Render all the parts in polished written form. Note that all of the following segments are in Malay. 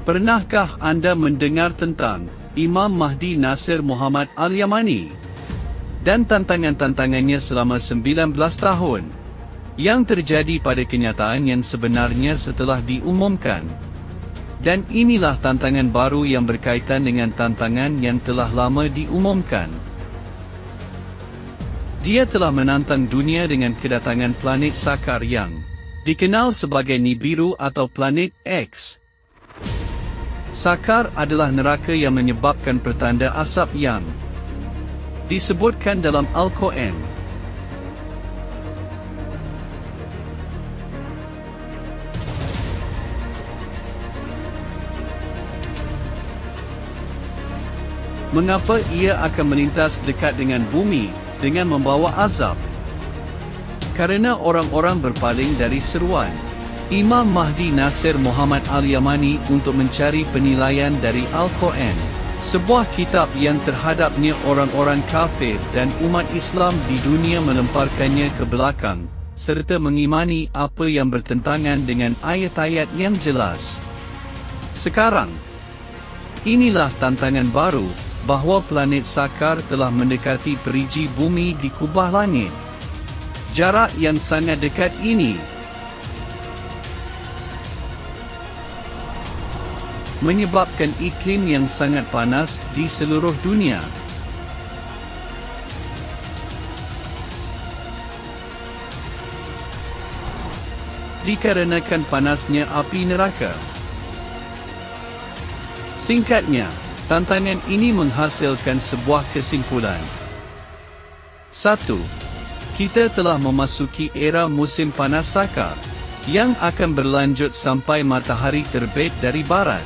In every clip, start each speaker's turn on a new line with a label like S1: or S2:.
S1: Pernahkah anda mendengar tentang Imam Mahdi Nasir Muhammad Al-Yamani dan tantangan-tantangannya selama 19 tahun yang terjadi pada kenyataan yang sebenarnya setelah diumumkan? Dan inilah tantangan baru yang berkaitan dengan tantangan yang telah lama diumumkan. Dia telah menantang dunia dengan kedatangan planet Sakar yang dikenal sebagai Nibiru atau planet X. Sakar adalah neraka yang menyebabkan pertanda asap yang disebutkan dalam Al-Quran. Mengapa ia akan melintas dekat dengan bumi dengan membawa azab? Karena orang-orang berpaling dari seruan Imam Mahdi Nasir Muhammad Al-Yamani untuk mencari penilaian dari Al-Quran, sebuah kitab yang terhadapnya orang-orang kafir dan umat Islam di dunia melemparkannya ke belakang, serta mengimani apa yang bertentangan dengan ayat-ayat yang jelas. Sekarang, inilah tantangan baru, bahawa planet Sakar telah mendekati perigi bumi di kubah langit. Jarak yang sangat dekat ini menyebabkan iklim yang sangat panas di seluruh dunia. Dikarenakan panasnya api neraka. Singkatnya, tantangan ini menghasilkan sebuah kesimpulan. 1. Kita telah memasuki era musim panas Sakar, yang akan berlanjut sampai matahari terbit dari barat.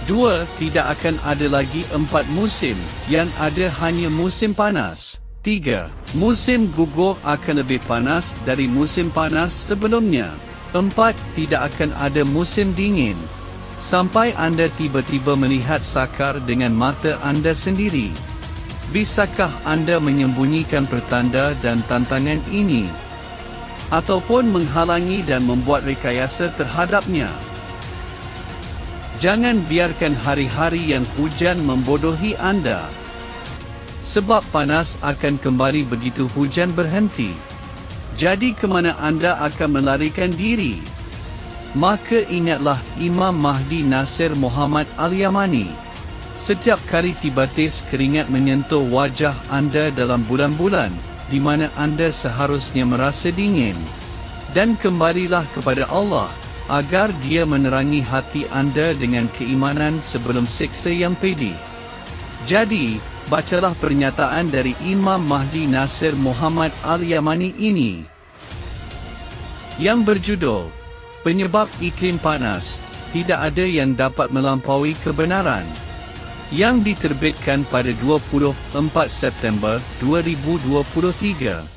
S1: 2. Tidak akan ada lagi 4 musim, yang ada hanya musim panas. 3. Musim gugur akan lebih panas dari musim panas sebelumnya. 4. Tidak akan ada musim dingin, sampai anda tiba-tiba melihat Sakar dengan mata anda sendiri. Bisakah anda menyembunyikan pertanda dan tantangan ini? Ataupun menghalangi dan membuat rekayasa terhadapnya? Jangan biarkan hari-hari yang hujan membodohi anda. Sebab panas akan kembali begitu hujan berhenti. Jadi ke mana anda akan melarikan diri? Maka ingatlah Imam Mahdi Nasir Muhammad Al-Yamani. Setiap kali tiba-tiba keringat menyentuh wajah anda dalam bulan-bulan di mana anda seharusnya merasa dingin, dan kembalilah kepada Allah agar Dia menerangi hati anda dengan keimanan sebelum siksa yang pedih. Jadi, bacalah pernyataan dari Imam Mahdi Nasir Muhammad Al-Yamani ini, yang berjudul, Penyebab Iklim Panas, Tidak Ada Yang Dapat Melampaui Kebenaran, yang diterbitkan pada 24 September 2023.